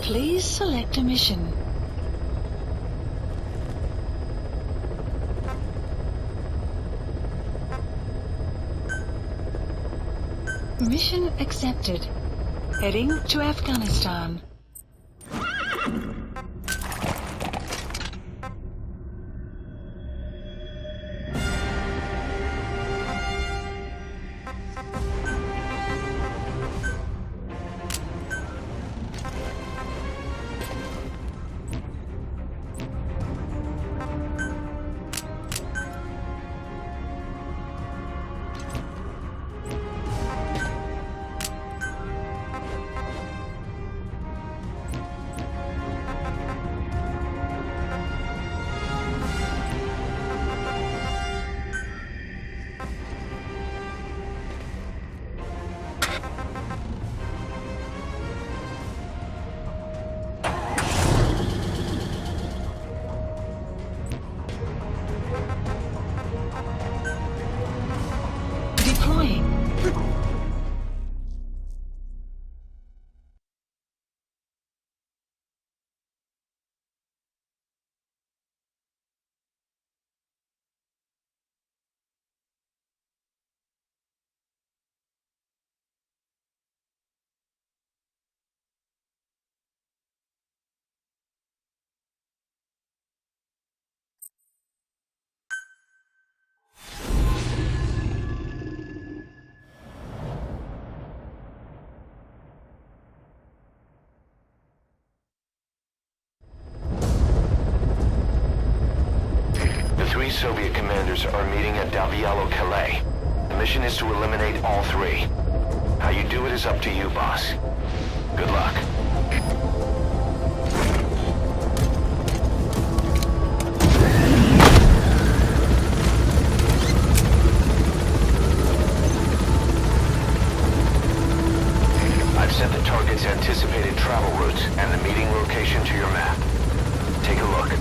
Please select a mission. Mission accepted. Heading to Afghanistan. Three Soviet commanders are meeting at Calais. The mission is to eliminate all three. How you do it is up to you, boss. Good luck. I've sent the target's anticipated travel routes and the meeting location to your map. Take a look.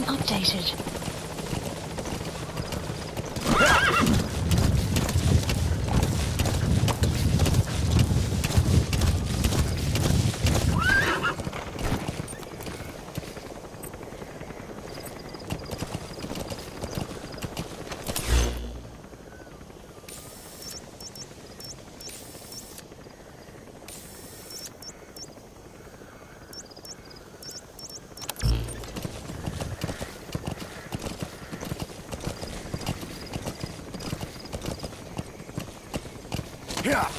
Updated. Yeah.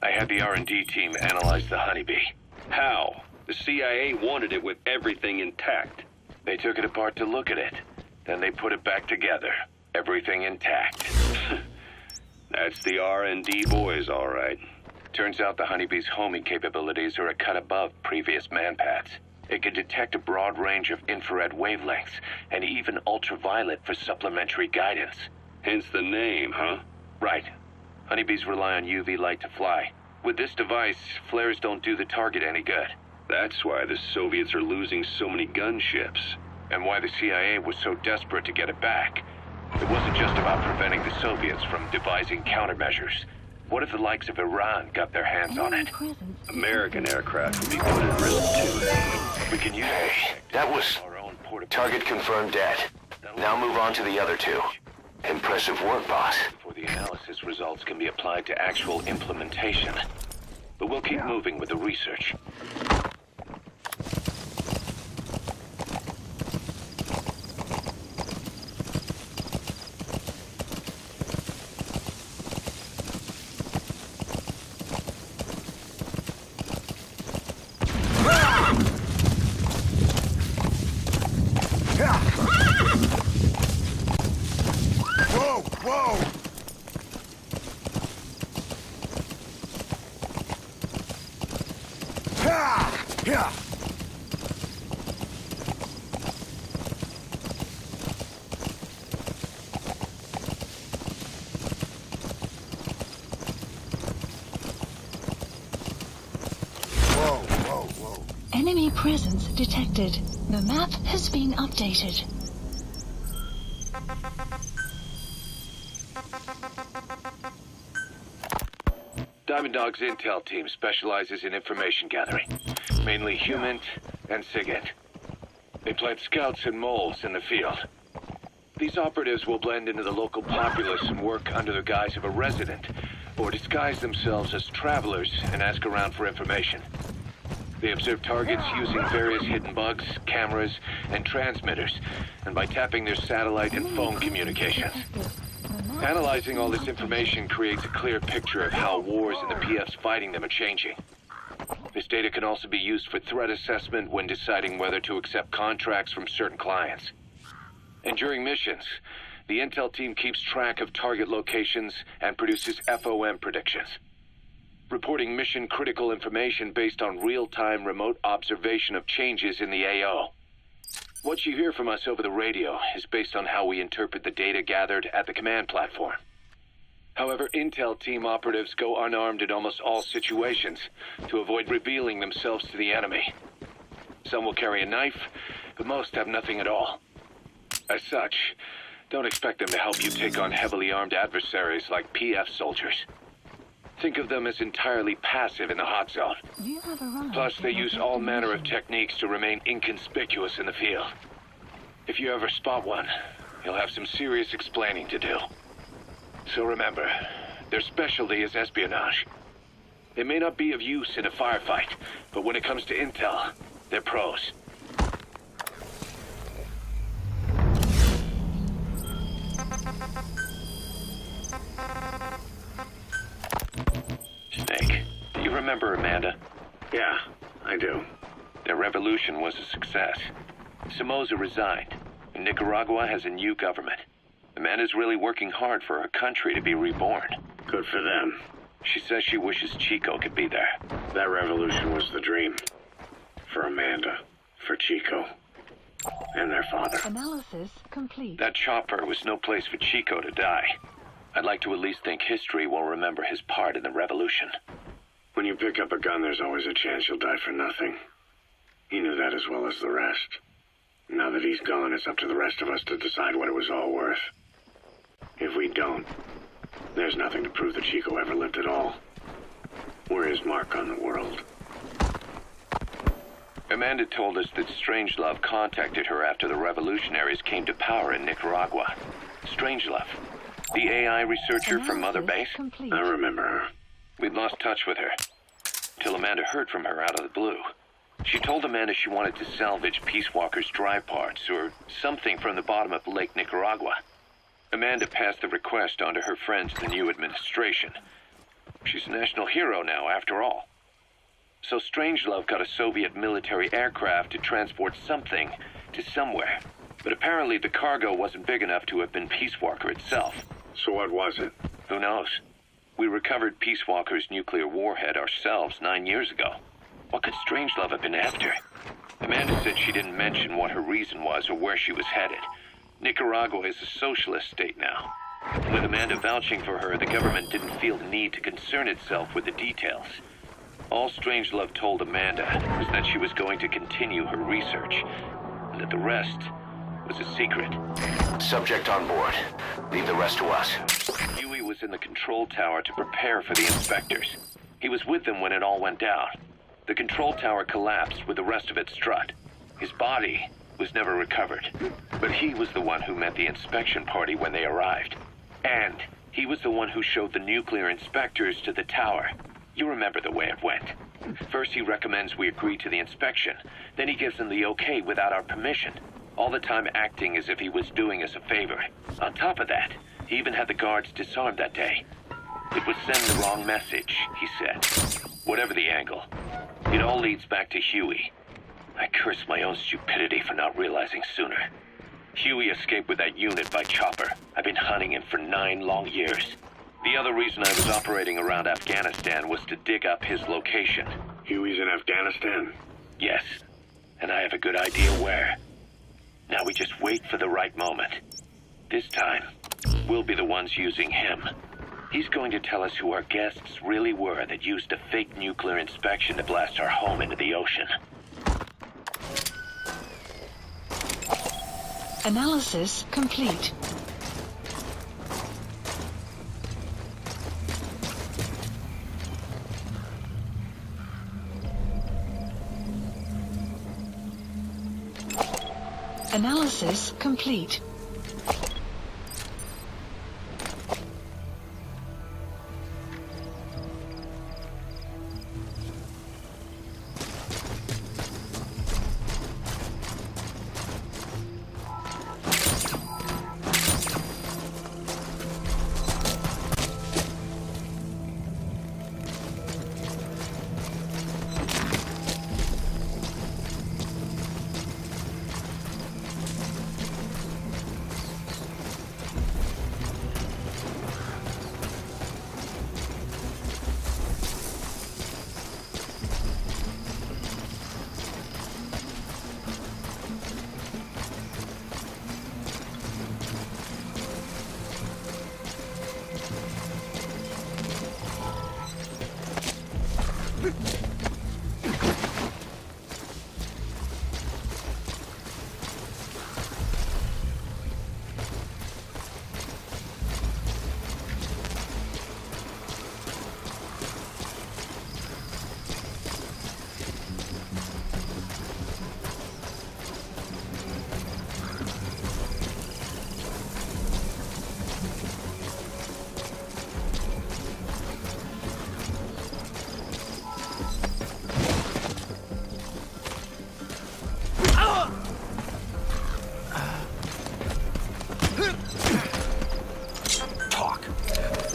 I had the R&D team analyze the honeybee. How? The CIA wanted it with everything intact. They took it apart to look at it. Then they put it back together. Everything intact. That's the R&D boys, all right. Turns out the honeybee's homing capabilities are a cut above previous manpads. It can detect a broad range of infrared wavelengths and even ultraviolet for supplementary guidance. Hence the name, huh? Right. Honeybees rely on UV light to fly. With this device, flares don't do the target any good. That's why the Soviets are losing so many gunships. And why the CIA was so desperate to get it back. It wasn't just about preventing the Soviets from devising countermeasures. What if the likes of Iran got their hands on it? American aircraft would be put at risk too. We can use That was our own portable target confirmed dead. Now move on to the other two. Impressive work, boss. before the analysis results can be applied to actual implementation. But we'll keep moving with the research. Enemy presence detected. The map has been updated. Diamond Dog's intel team specializes in information gathering, mainly human and SIGINT. They plant scouts and moles in the field. These operatives will blend into the local populace and work under the guise of a resident, or disguise themselves as travelers and ask around for information. They observe targets using various hidden bugs, cameras, and transmitters, and by tapping their satellite and phone communications. Analyzing all this information creates a clear picture of how wars and the PFs fighting them are changing. This data can also be used for threat assessment when deciding whether to accept contracts from certain clients. And during missions, the intel team keeps track of target locations and produces FOM predictions, reporting mission-critical information based on real-time remote observation of changes in the AO. What you hear from us over the radio is based on how we interpret the data gathered at the command platform. However, intel team operatives go unarmed in almost all situations to avoid revealing themselves to the enemy. Some will carry a knife, but most have nothing at all. As such, don't expect them to help you take on heavily armed adversaries like PF soldiers. Think of them as entirely passive in the hot zone. You have arrived. Plus, they at use your all manner of destination. techniques to remain inconspicuous in the field. If you ever spot one, you'll have some serious explaining to do. So remember, their specialty is espionage. They may not be of use in a firefight, but when it comes to intel, they're pros. Snake, do you remember Amanda? Yeah, I do. Their revolution was a success. Somoza resigned, and Nicaragua has a new government. Amanda's really working hard for her country to be reborn. Good for them. She says she wishes Chico could be there. That revolution was the dream. For Amanda, for Chico, and their father. Analysis complete. That chopper was no place for Chico to die. I'd like to at least think history will remember his part in the revolution. When you pick up a gun, there's always a chance you'll die for nothing. He knew that as well as the rest. Now that he's gone, it's up to the rest of us to decide what it was all worth. If we don't, there's nothing to prove that Chico ever lived at all. We're his mark on the world. Amanda told us that Strangelove contacted her after the revolutionaries came to power in Nicaragua. Strangelove, the AI researcher from Mother Base? Analysis complete. I remember her. We'd lost touch with her, till Amanda heard from her out of the blue. She told Amanda she wanted to salvage Peace Walker's drive parts, or something from the bottom of Lake Nicaragua. Amanda passed the request on to her friends in the new administration. She's a national hero now, after all. So Strangelove got a Soviet military aircraft to transport something to somewhere. But apparently the cargo wasn't big enough to have been Peace Walker itself. So what was it? Who knows? We recovered Peace Walker's nuclear warhead ourselves 9 years ago. What could Strangelove have been after? Amanda said she didn't mention what her reason was or where she was headed. Nicaragua is a socialist state now. With Amanda vouching for her, the government didn't feel the need to concern itself with the details. All Strangelove told Amanda was that she was going to continue her research, and that the rest was a secret. Subject on board. Leave the rest to us. Huey was in the control tower to prepare for the inspectors. He was with them when it all went down. The control tower collapsed with the rest of it strut. His body was never recovered, but he was the one who met the inspection party when they arrived. And he was the one who showed the nuclear inspectors to the tower. You remember the way it went. First he recommends we agree to the inspection, then he gives them the okay without our permission, all the time acting as if he was doing us a favor. On top of that, he even had the guards disarmed that day. It would send the wrong message, he said. Whatever the angle, it all leads back to Huey. I curse my own stupidity for not realizing sooner. Huey escaped with that unit by chopper. I've been hunting him for 9 long years. The other reason I was operating around Afghanistan was to dig up his location. Huey's in Afghanistan? Yes, and I have a good idea where. Now we just wait for the right moment. This time, we'll be the ones using him. He's going to tell us who our guests really were that used a fake nuclear inspection to blast our home into the ocean. Analysis complete. Analysis complete.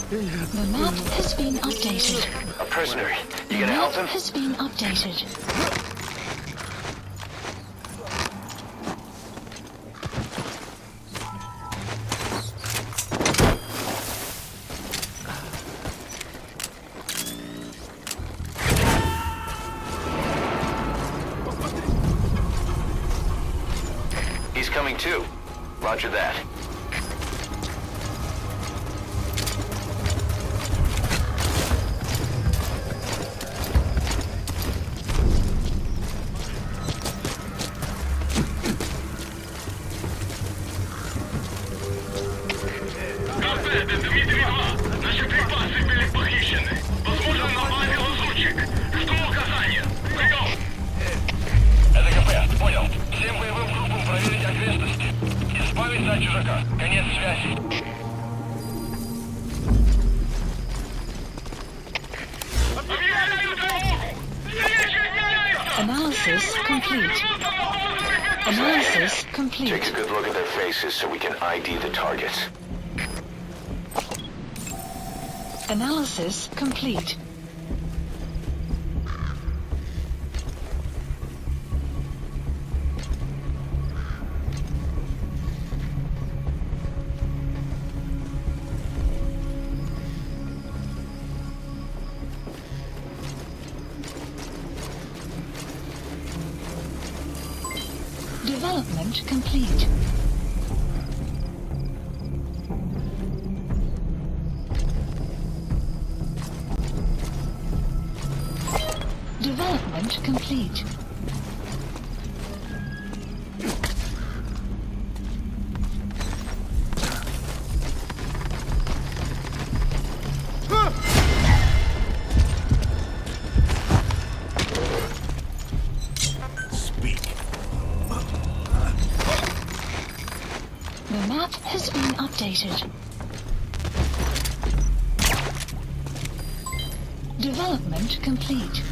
The map has been updated. A prisoner. You The gonna help map him? has been updated. He's coming too. Roger that. Analysis complete. Analysis Take complete. a good look at their faces so we can ID the targets. Analysis complete. Development complete. Development complete. updated. Development complete.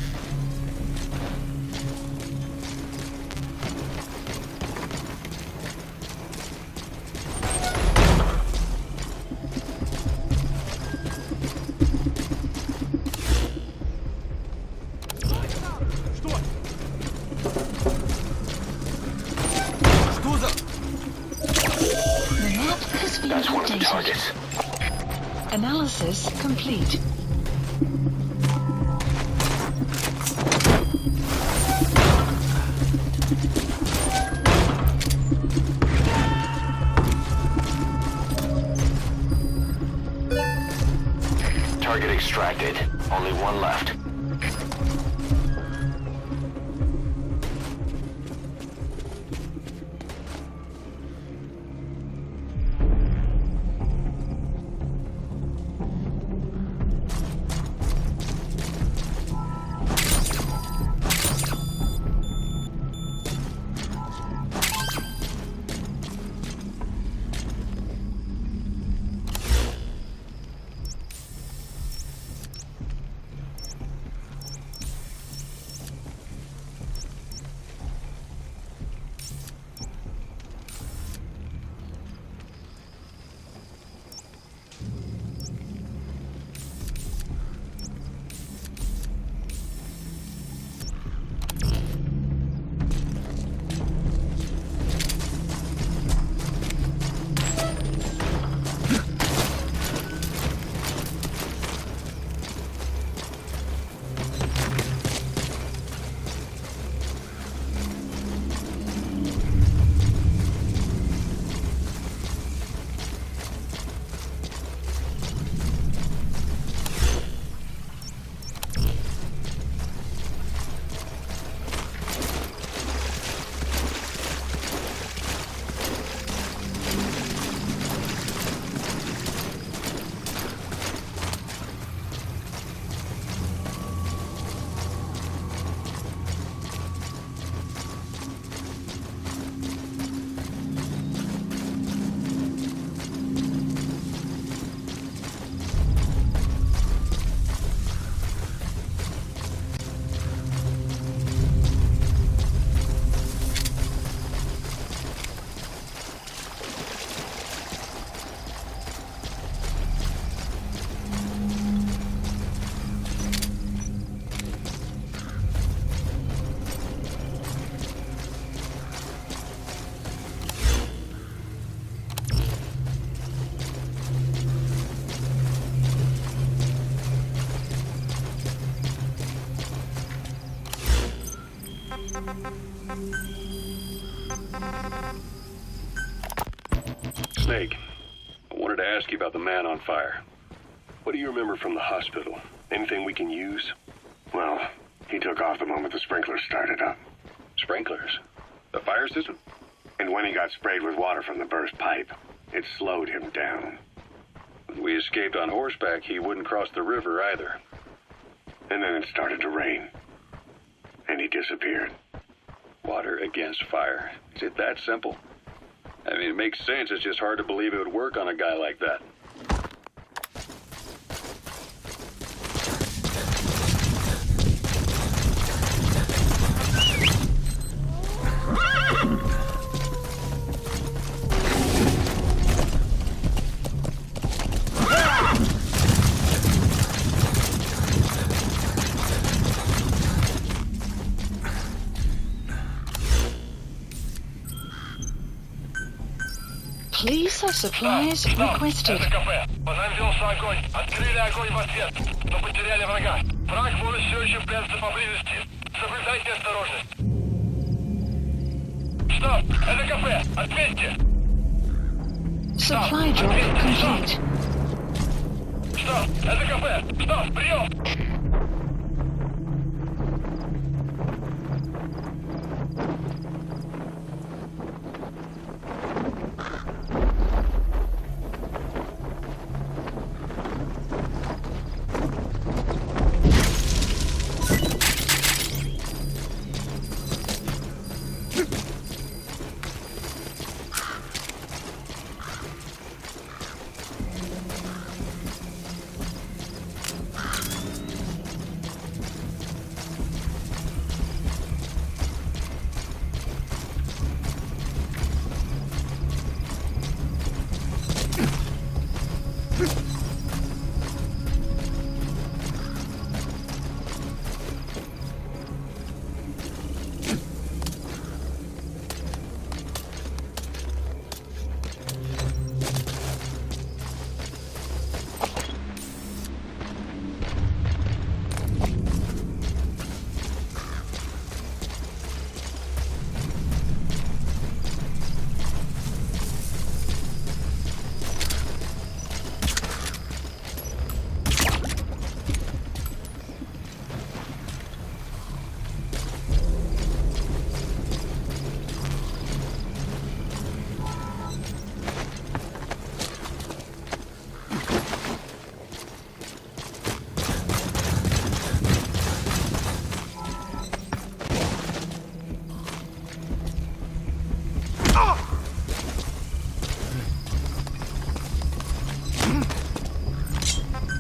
The map has been That's one of the updated. targets. Analysis complete. Target extracted. Only one left. Snake, I wanted to ask you about the man on fire. What do you remember from the hospital? Anything we can use? Well, he took off the moment the sprinklers started up. Sprinklers? The fire system? And when he got sprayed with water from the burst pipe, it slowed him down. When we escaped on horseback, he wouldn't cross the river either. And then it started to rain. And he disappeared. Water against fire. Is it that simple? I mean, it makes sense. It's just hard to believe it would work on a guy like that. Police or supplies requested. Это КП. Понадеялся огонь. Открыли огонь в ответ, но потеряли врага. Враг может все еще прятаться поблизости. Соблюдайте осторожность. Стоп! Это КП! Ответьте! Supply drop complete. Стоп! Это КП! Стоп! Прием!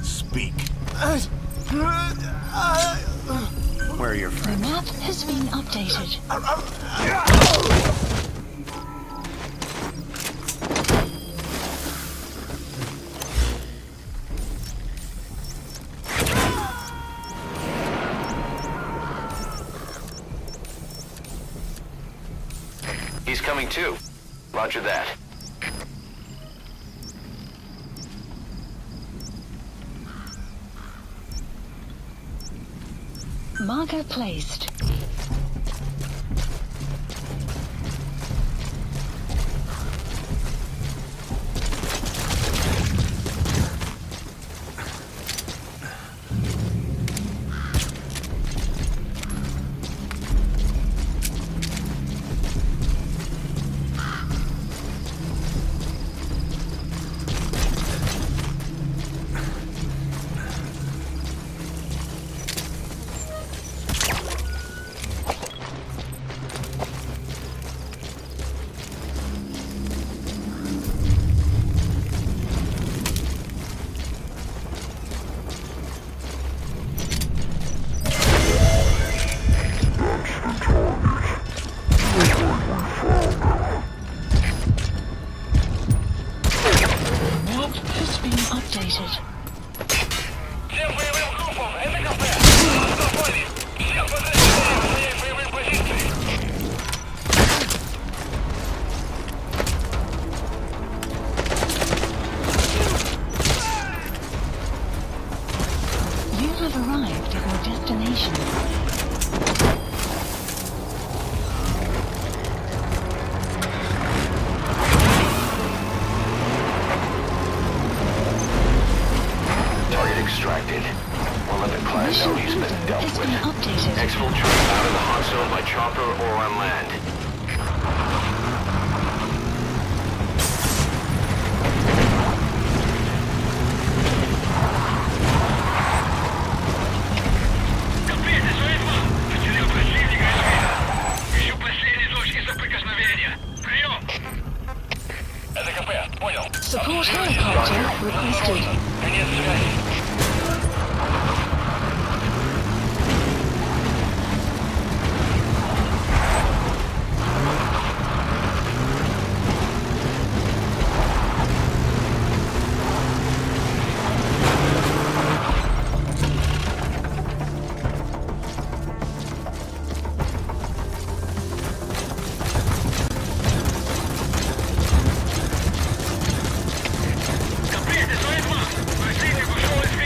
Speak. Where are your The friends? map has been updated. He's coming too. Roger that. Marker placed. Map has been updated. Всем боевым группам, это КП! Напали! Всех подразделений на своей боевой позиции! You have arrived at your destination. Target extracted. We'll let the class Mission know he's been info dealt has with. been updated. Exfiltrate out of the hot zone by chopper or on land. КП, это Суэцман! Потерял противника из вида! Ищу последние точки соприкосновения! Прием! Это КП, понял. Support helicopter requested. Конец связи. КП, это Суэцман! Противник ушел из вида!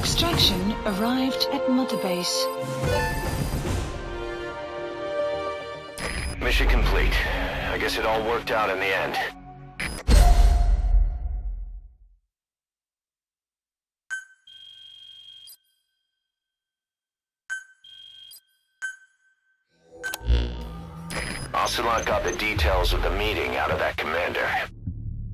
Extraction arrived at Mother Base. Mission complete. I guess it all worked out in the end. Ocelot got the details of the meeting out of that commander.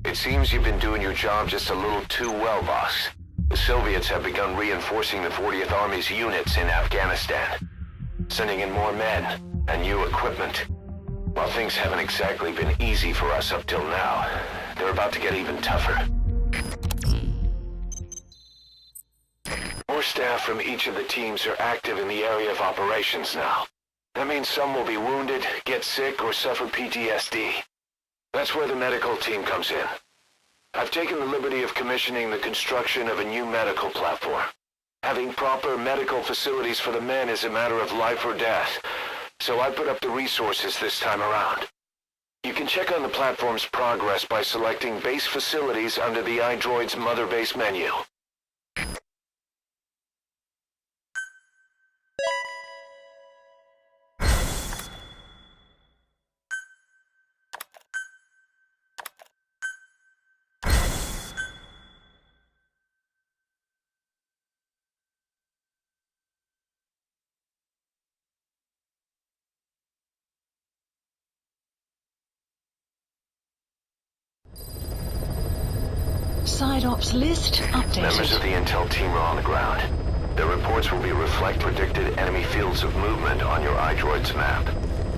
It seems you've been doing your job just a little too well, boss. The Soviets have begun reinforcing the 40th Army's units in Afghanistan, sending in more men and new equipment. While things haven't exactly been easy for us up till now, they're about to get even tougher. More staff from each of the teams are active in the area of operations now. That means some will be wounded, get sick, or suffer PTSD. That's where the medical team comes in. I've taken the liberty of commissioning the construction of a new medical platform. Having proper medical facilities for the men is a matter of life or death, so I put up the resources this time around. You can check on the platform's progress by selecting Base Facilities under the iDroid's Mother Base menu. Side ops list updated. Members of the intel team are on the ground. Their reports will reflect predicted enemy fields of movement on your iDroid's map.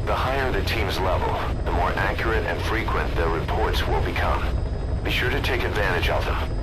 The higher the team's level, the more accurate and frequent their reports will become. Be sure to take advantage of them.